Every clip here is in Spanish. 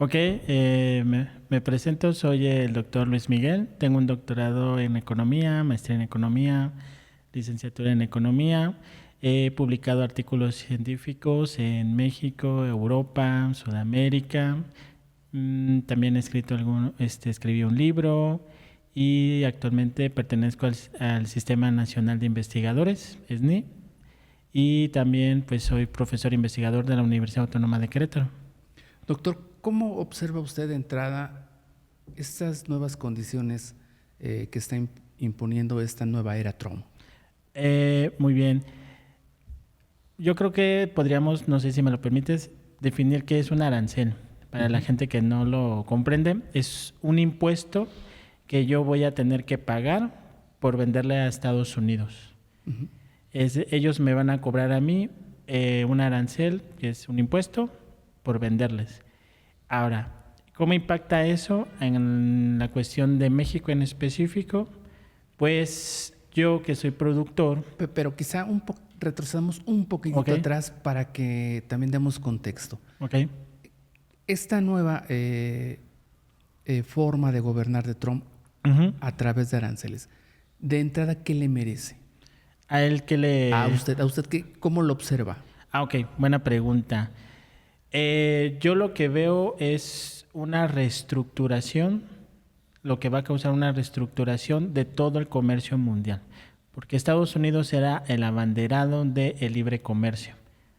Ok, me presento, soy el doctor Luis Miguel, tengo un doctorado en economía, maestría en economía, licenciatura en economía, he publicado artículos científicos en México, Europa, Sudamérica, también he escrito escribí un libro y actualmente pertenezco al Sistema Nacional de Investigadores, SNI, y también pues soy profesor investigador de la Universidad Autónoma de Querétaro. Doctor, ¿cómo observa usted de entrada estas nuevas condiciones que está imponiendo esta nueva era Trump? Muy bien. Yo creo que podríamos, no sé si me lo permites, definir qué es un arancel. Para la gente que no lo comprende, es un impuesto que yo voy a tener que pagar por venderle a Estados Unidos. Ellos me van a cobrar a mí un arancel, que es un impuesto, por venderles. Ahora, ¿cómo impacta eso en la cuestión de México en específico? Pues yo que soy productor. Pero quizá retrocedamos un poquitito Ok, atrás para que también demos contexto. ok. Esta nueva forma de gobernar de Trump Ujú. a través de aranceles, de entrada, ¿qué le merece? A él que A le... usted, ¿cómo lo observa? Ok, buena pregunta. Yo lo que veo es una reestructuración, lo que va a causar una reestructuración de todo el comercio mundial, porque Estados Unidos era el abanderado del libre comercio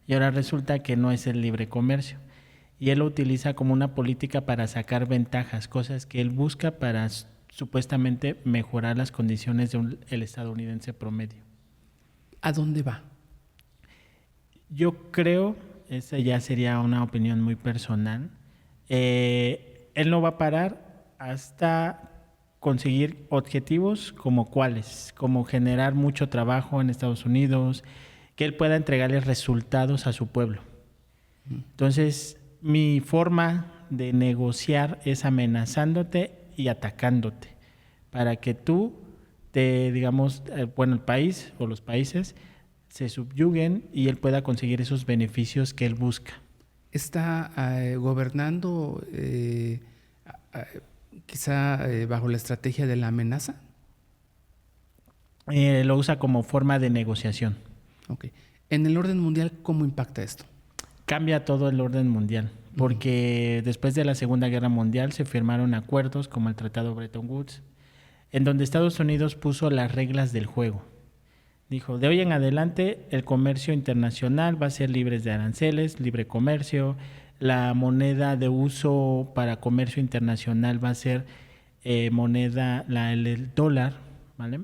y ahora resulta que no es el libre comercio y él lo utiliza como una política para sacar ventajas, cosas que él busca para supuestamente mejorar las condiciones del estadounidense promedio. ¿A dónde va? Yo creo, esa ya sería una opinión muy personal, él no va a parar hasta conseguir objetivos como cuáles, como generar mucho trabajo en Estados Unidos, que él pueda entregarles resultados a su pueblo. Entonces, mi forma de negociar es amenazándote y atacándote para que tú digamos, bueno, el país o los países se subyuguen y él pueda conseguir esos beneficios que él busca. ¿Está gobernando quizá bajo la estrategia de la amenaza? Lo usa como forma de negociación. Ok. En el orden mundial, ¿cómo impacta esto? Cambia todo el orden mundial, porque después de la Segunda Guerra Mundial se firmaron acuerdos como el Tratado Bretton Woods, en donde Estados Unidos puso las reglas del juego. Dijo, de hoy en adelante el comercio internacional va a ser libre de aranceles, libre comercio, la moneda de uso para comercio internacional va a ser moneda, el dólar, ¿vale?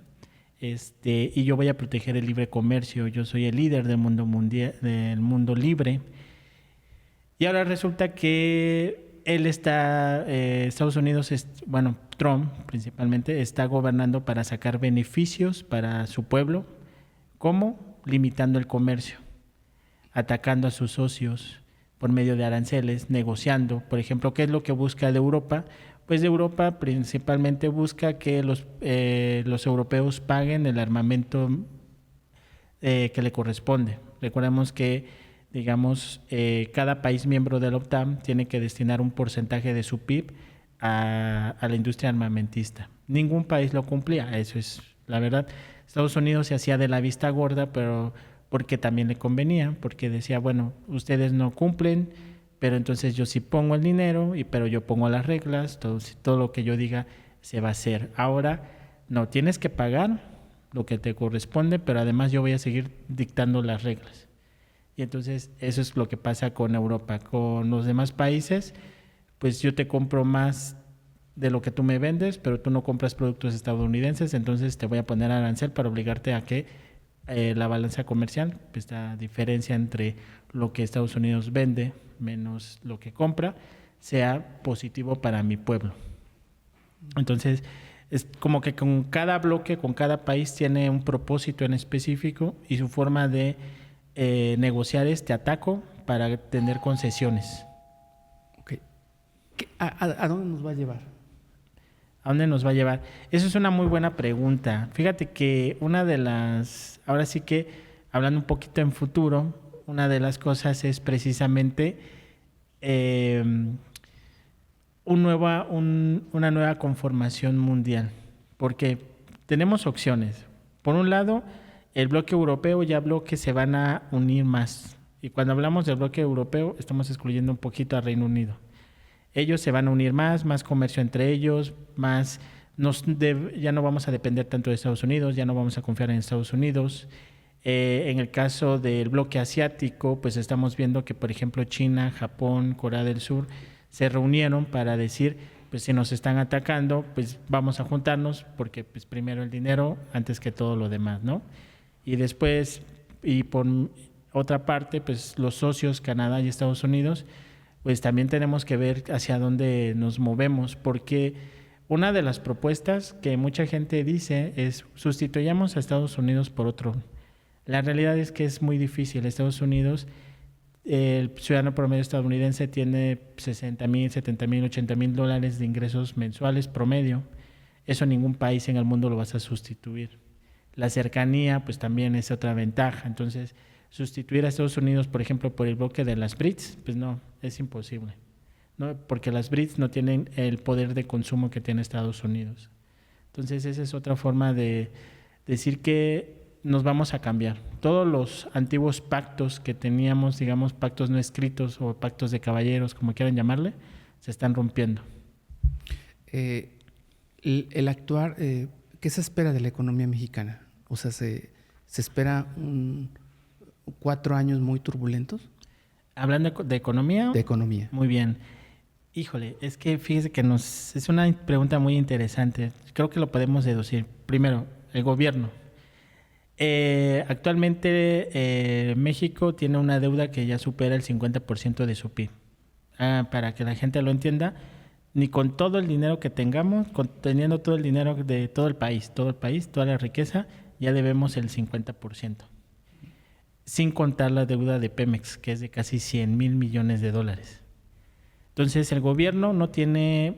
Y yo voy a proteger el libre comercio, yo soy el líder del mundo mundial, del mundo libre. Y ahora resulta que Estados Unidos, bueno, Trump principalmente, está gobernando para sacar beneficios para su pueblo. ¿Cómo? Limitando el comercio, atacando a sus socios por medio de aranceles, negociando. Por ejemplo, ¿qué es lo que busca de Europa? Pues de Europa principalmente busca que los europeos paguen el armamento que le corresponde. Recordemos que, digamos, cada país miembro de la OTAN tiene que destinar un porcentaje de su PIB a la industria armamentista. Ningún país lo cumplía, eso es la verdad. Estados Unidos se hacía de la vista gorda, pero porque también le convenía, porque decía, bueno, ustedes no cumplen, pero entonces yo sí pongo el dinero, pero yo pongo las reglas, todo lo que yo diga se va a hacer. Ahora, no, tienes que pagar lo que te corresponde, pero además yo voy a seguir dictando las reglas. Y entonces eso es lo que pasa con Europa. Con los demás países, pues yo te compro más de lo que tú me vendes, pero tú no compras productos estadounidenses, entonces te voy a poner arancel para obligarte a que la balanza comercial, esta diferencia entre lo que Estados Unidos vende menos lo que compra, sea positivo para mi pueblo. Entonces, es como que con cada bloque, con cada país tiene un propósito en específico y su forma de negociar este ataco para tener concesiones. Ok. ¿A dónde nos va a llevar? ¿A dónde nos va a llevar? Eso es una muy buena pregunta. Fíjate que una de las, ahora sí que hablando un poquito en futuro, una de las cosas es precisamente una nueva conformación mundial, porque tenemos opciones. Por un lado, el bloque europeo ya habló que se van a unir más. Y cuando hablamos del bloque europeo, estamos excluyendo un poquito a Reino Unido. Ellos se van a unir más comercio entre ellos, ya no vamos a depender tanto de Estados Unidos, ya no vamos a confiar en Estados Unidos. En el caso del bloque asiático, pues estamos viendo que, por ejemplo, China, Japón, Corea del Sur se reunieron para decir, pues si nos están atacando, pues vamos a juntarnos, porque pues primero el dinero antes que todo lo demás, ¿no? Y después, y por otra parte, pues los socios, Canadá y Estados Unidos, pues también tenemos que ver hacia dónde nos movemos, porque una de las propuestas que mucha gente dice es sustituyamos a Estados Unidos por otro. La realidad es que es muy difícil. Estados Unidos, el ciudadano promedio estadounidense tiene 60,000, 70,000, 80,000 dólares de ingresos mensuales promedio. Eso ningún país en el mundo lo vas a sustituir. La cercanía, pues también es otra ventaja. Entonces, sustituir a Estados Unidos, por ejemplo, por el bloque de las BRICS, pues no, es imposible, ¿no? Porque las BRICS no tienen el poder de consumo que tiene Estados Unidos. Entonces, esa es otra forma de decir que nos vamos a cambiar. Todos los antiguos pactos que teníamos, digamos, pactos no escritos o pactos de caballeros, como quieran llamarle, se están rompiendo. El actuar, ¿qué se espera de la economía mexicana? O sea, ¿se espera 4 años muy turbulentos? Hablando de economía. De economía. Muy bien. Híjole, es que fíjese que es una pregunta muy interesante. Creo que lo podemos deducir. Primero, el gobierno. Actualmente México tiene una deuda que ya supera el 50% de su PIB. Para que la gente lo entienda, ni con todo el dinero que tengamos, teniendo todo el dinero de todo el país, toda la riqueza, ya debemos el 50%. Sin contar la deuda de Pemex, que es de casi 100,000 millones de dólares. Entonces, el gobierno no tiene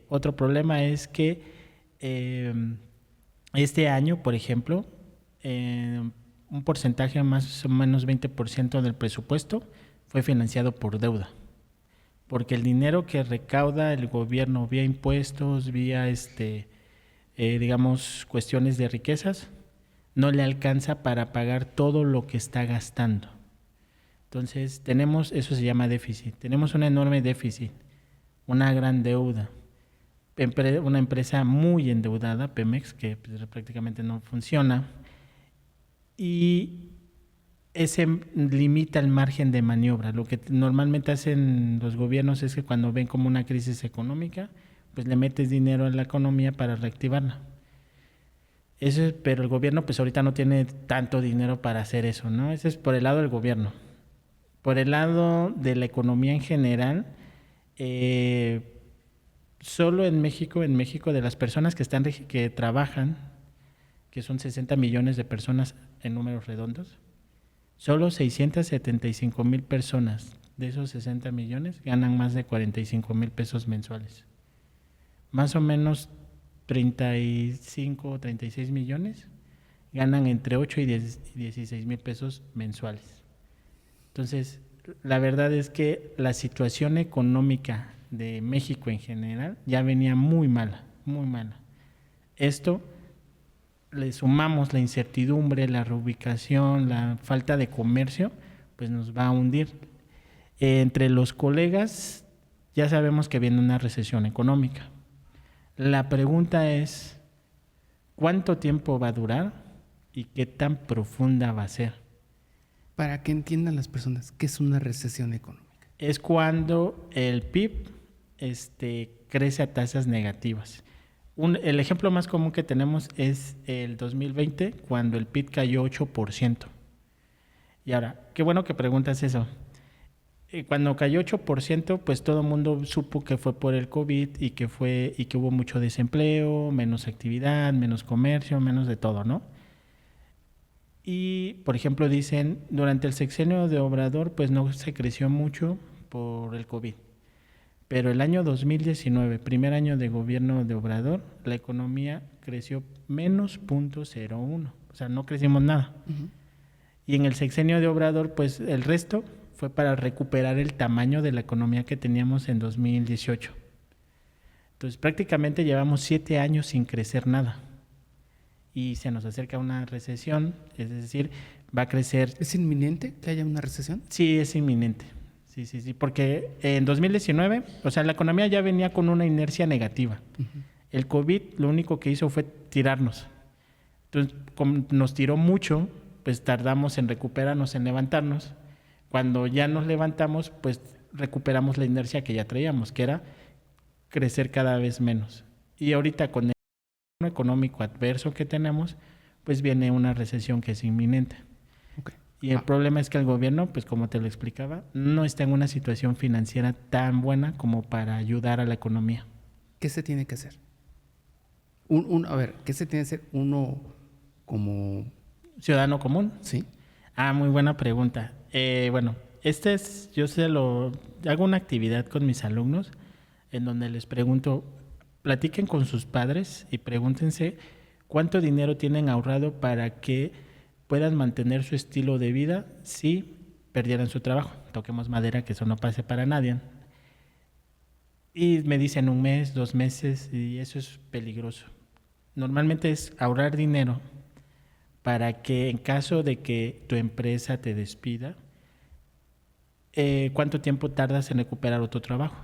otro problema, es que este año, por ejemplo, un porcentaje más o menos 20% del presupuesto fue financiado por deuda. Porque el dinero que recauda el gobierno vía impuestos, vía digamos, cuestiones de riquezas, no le alcanza para pagar todo lo que está gastando. Entonces, eso se llama déficit. Tenemos un enorme déficit, una gran deuda. Una empresa muy endeudada, Pemex, que pues, prácticamente no funciona. Y ese limita el margen de maniobra. Lo que normalmente hacen los gobiernos es que cuando ven como una crisis económica, pues le metes dinero a la economía para reactivarla. Pero el gobierno pues ahorita no tiene tanto dinero para hacer eso, ¿no? Ese es por el lado del gobierno. Por el lado de la economía en general, solo en México de las personas que trabajan, que son 60 millones de personas en números redondos, solo 675,000 personas de esos 60 millones ganan más de 45,000 pesos mensuales. Más o menos 35 o 36 millones ganan entre 8 y 16,000 pesos mensuales. Entonces, la verdad es que la situación económica de México en general ya venía muy mala, muy mala. Esto le sumamos la incertidumbre, la reubicación, la falta de comercio, pues nos va a hundir. Entre los colegas ya sabemos que viene una recesión económica. La pregunta es, ¿cuánto tiempo va a durar y qué tan profunda va a ser? Para que entiendan las personas, ¿qué es una recesión económica? Es cuando el PIB crece a tasas negativas. El ejemplo más común que tenemos es el 2020, cuando el PIB cayó 8%. Y ahora, qué bueno que preguntas eso. Cuando cayó 8%, pues todo el mundo supo que fue por el COVID y que hubo mucho desempleo, menos actividad, menos comercio, menos de todo, ¿no? Y, por ejemplo, dicen, durante el sexenio de Obrador, pues no se creció mucho por el COVID. Pero el año 2019, primer año de gobierno de Obrador, la economía creció menos 0.01. O sea, no crecimos nada. Uh-huh. Y en el sexenio de Obrador, pues el resto fue para recuperar el tamaño de la economía que teníamos en 2018. Entonces prácticamente llevamos 7 años sin crecer nada y se nos acerca una recesión, es decir, va a crecer. ¿Es inminente que haya una recesión? Sí, es inminente. Sí, porque en 2019, o sea, la economía ya venía con una inercia negativa. Uh-huh. El COVID lo único que hizo fue tirarnos. Entonces, como nos tiró mucho, pues tardamos en recuperarnos, en levantarnos. Cuando ya nos levantamos, pues recuperamos la inercia que ya traíamos, que era crecer cada vez menos. Y ahorita con el económico adverso que tenemos, pues viene una recesión que es inminente. Okay. Y el problema es que el gobierno, pues como te lo explicaba, no está en una situación financiera tan buena como para ayudar a la economía. ¿Qué se tiene que hacer? A ver, ¿qué se tiene que hacer uno como ciudadano común? Sí. Muy buena pregunta. Bueno, yo hago una actividad con mis alumnos en donde les pregunto, platiquen con sus padres y pregúntense cuánto dinero tienen ahorrado para que puedan mantener su estilo de vida si perdieran su trabajo. Toquemos madera, que eso no pase para nadie. Y me dicen 1 mes, 2 meses, y eso es peligroso. Normalmente es ahorrar dinero para que en caso de que tu empresa te despida, ¿cuánto tiempo tardas en recuperar otro trabajo?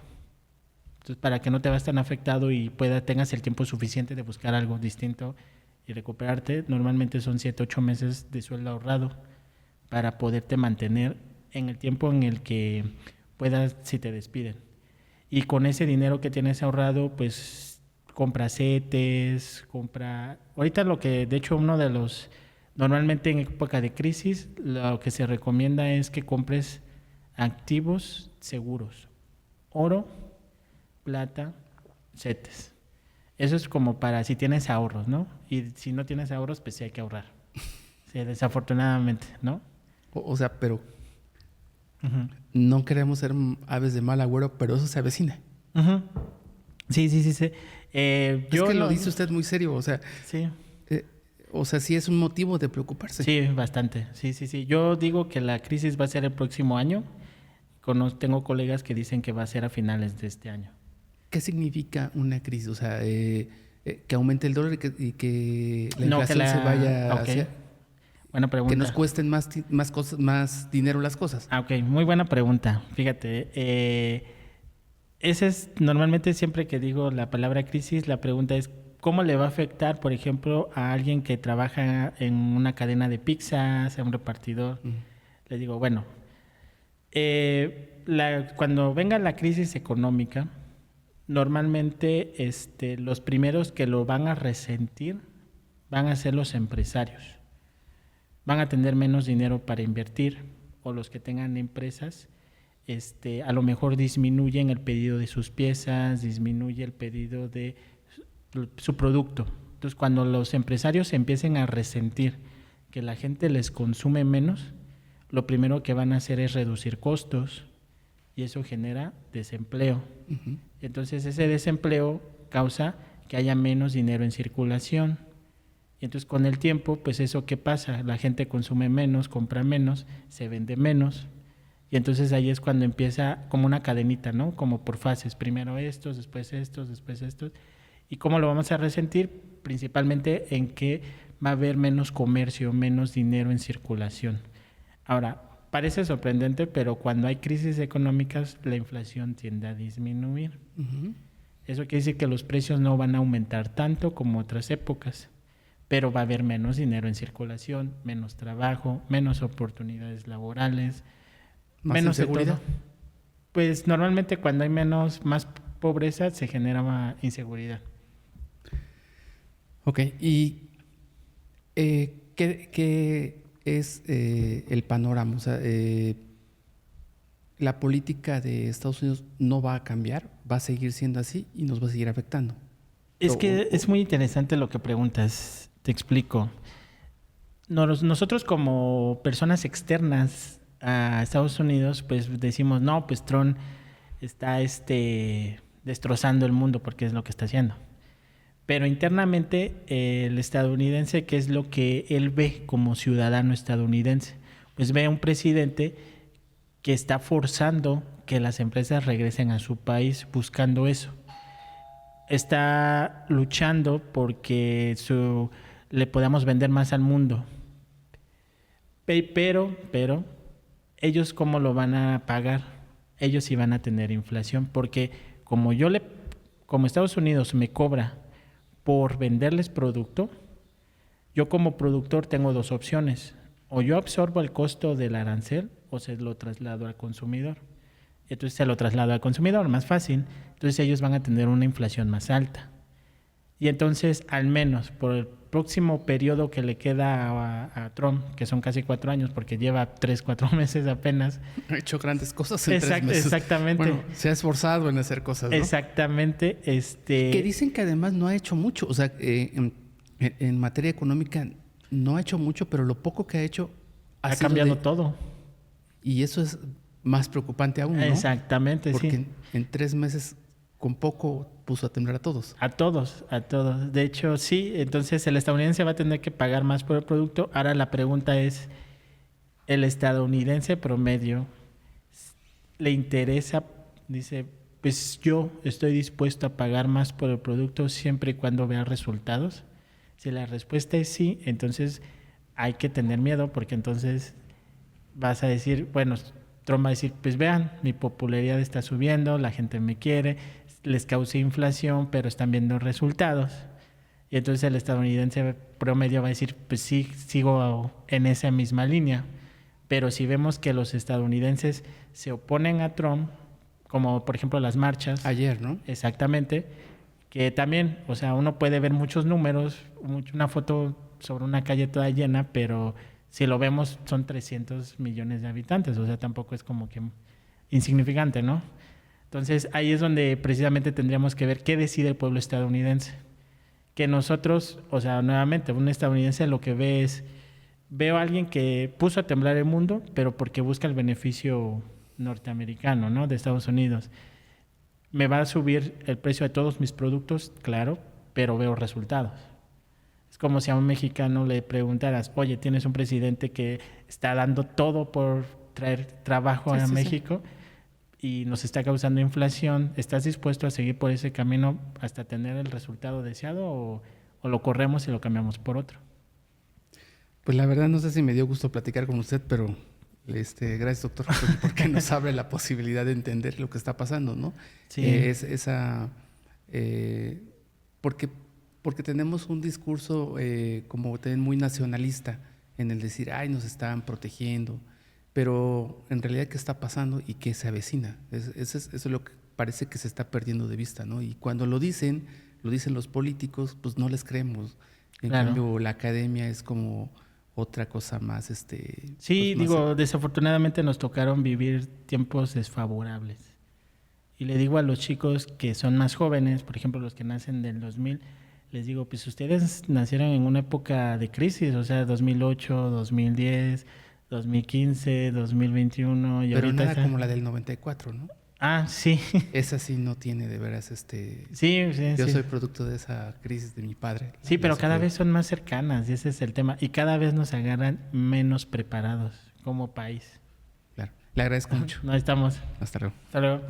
Entonces, para que no te veas tan afectado y tengas el tiempo suficiente de buscar algo distinto y recuperarte, normalmente son 7, 8 meses de sueldo ahorrado para poderte mantener en el tiempo en el que puedas, si te despiden. Y con ese dinero que tienes ahorrado, pues compra CETES, ahorita de hecho normalmente en época de crisis, lo que se recomienda es que compres activos seguros, oro, plata, CETES. Eso es como para si tienes ahorros, ¿no? Y si no tienes ahorros, pues sí hay que ahorrar. Sí, desafortunadamente, ¿no? O sea, pero no queremos ser aves de mal agüero, pero eso se avecina. Uh-huh. Sí. Es que lo dice usted muy serio, o sea. Sí. Sí es un motivo de preocuparse. Sí, bastante. Sí. Yo digo que la crisis va a ser el próximo año. Tengo colegas que dicen que va a ser a finales de este año. ¿Qué significa una crisis? O sea, que aumente el dólar y que la inflación se vaya hacia... Buena pregunta. Que nos cuesten más dinero las cosas. Ok, muy buena pregunta. Fíjate, ese es normalmente siempre que digo la palabra crisis, la pregunta es ¿cómo le va a afectar, por ejemplo, a alguien que trabaja en una cadena de pizzas, a un repartidor? Le digo, bueno, cuando venga la crisis económica, normalmente los primeros que lo van a resentir van a ser los empresarios. Van a tener menos dinero para invertir, o los que tengan empresas, a lo mejor disminuyen el pedido de sus piezas, disminuye el pedido de su producto. Entonces, cuando los empresarios empiecen a resentir que la gente les consume menos, lo primero que van a hacer es reducir costos y eso genera desempleo. Uh-huh. Entonces, ese desempleo causa que haya menos dinero en circulación. Y entonces, con el tiempo, pues eso ¿qué pasa? La gente consume menos, compra menos, se vende menos. Y entonces ahí es cuando empieza como una cadenita, ¿no? Como por fases. Primero estos, después estos, después estos. ¿Y cómo lo vamos a resentir? Principalmente en que va a haber menos comercio, menos dinero en circulación. Ahora, parece sorprendente, pero cuando hay crisis económicas, la inflación tiende a disminuir. Uh-huh. Eso quiere decir que los precios no van a aumentar tanto como otras épocas, pero va a haber menos dinero en circulación, menos trabajo, menos oportunidades laborales, menos seguridad. Pues normalmente cuando hay más pobreza se genera más inseguridad. Ok, ¿y qué es el panorama? O sea, la política de Estados Unidos no va a cambiar, va a seguir siendo así y nos va a seguir afectando. Es muy interesante lo que preguntas, te explico. Nosotros como personas externas a Estados Unidos, pues decimos, no, pues Trump está destrozando el mundo porque es lo que está haciendo. Pero internamente el estadounidense, ¿qué es lo que él ve como ciudadano estadounidense? Pues ve a un presidente que está forzando que las empresas regresen a su país buscando eso. Está luchando porque le podamos vender más al mundo. Pero, ellos cómo lo van a pagar. Ellos sí van a tener inflación, porque como Estados Unidos me cobra por venderles producto, yo como productor tengo dos opciones. O yo absorbo el costo del arancel o se lo traslado al consumidor. Entonces se lo traslado al consumidor, más fácil. Entonces ellos van a tener una inflación más alta. Y entonces, al menos por el próximo periodo que le queda a Trump, que son casi 4 años, porque lleva 3, 4 meses apenas. Ha hecho grandes cosas en 3 meses. Exactamente. Bueno, se ha esforzado en hacer cosas, ¿no? Exactamente. Que dicen que además no ha hecho mucho. O sea, en materia económica no ha hecho mucho, pero lo poco que ha hecho ha cambiado todo. Y eso es más preocupante aún, ¿no? Exactamente, porque sí. En 3 meses, con poco, puso a temblar a todos. A todos. De hecho, sí. Entonces, el estadounidense va a tener que pagar más por el producto. Ahora la pregunta es, ¿el estadounidense promedio le interesa? Dice, pues yo estoy dispuesto a pagar más por el producto siempre y cuando vea resultados. Si la respuesta es sí, entonces hay que tener miedo, porque entonces vas a decir, bueno, Trump va a decir, pues vean, mi popularidad está subiendo, la gente me quiere, les causé inflación, pero están viendo resultados. Y entonces el estadounidense promedio va a decir, pues sí, sigo en esa misma línea. Pero si vemos que los estadounidenses se oponen a Trump, como por ejemplo las marchas. Ayer, ¿no? Exactamente. Que también, o sea, uno puede ver muchos números, una foto sobre una calle toda llena, pero si lo vemos son 300 millones de habitantes, o sea, tampoco es como que insignificante, ¿no? Entonces, ahí es donde precisamente tendríamos que ver qué decide el pueblo estadounidense. Que nosotros, o sea, nuevamente, un estadounidense lo que ve es, veo a alguien que puso a temblar el mundo, pero porque busca el beneficio norteamericano, ¿no? De Estados Unidos. Me va a subir el precio de todos mis productos, claro, pero veo resultados. Es como si a un mexicano le preguntaras, oye, tienes un presidente que está dando todo por traer trabajo a México y nos está causando inflación. ¿Estás dispuesto a seguir por ese camino hasta tener el resultado deseado o lo corremos y lo cambiamos por otro? Pues la verdad no sé si me dio gusto platicar con usted, pero gracias, doctor, porque nos abre la posibilidad de entender lo que está pasando, ¿no? Sí. Porque tenemos un discurso como también muy nacionalista en el decir, ay, nos están protegiendo, pero en realidad qué está pasando y qué se avecina. Eso es lo que parece que se está perdiendo de vista, ¿no? Y cuando lo dicen los políticos, pues no les creemos. En cambio, la academia es como otra cosa más. Sí, pues, digo, desafortunadamente nos tocaron vivir tiempos desfavorables. Y le digo a los chicos que son más jóvenes, por ejemplo, los que nacen del 2000, les digo, pues ustedes nacieron en una época de crisis, o sea, 2008, 2010, 2015, 2021. Y pero ahorita nada como la del 94, ¿no? Ah, sí. Esa sí no tiene de veras Sí. Yo soy producto de esa crisis de mi padre. Sí, pero cada vez son más cercanas y ese es el tema. Y cada vez nos agarran menos preparados como país. Claro. Le agradezco mucho. No estamos. Hasta luego. Hasta luego.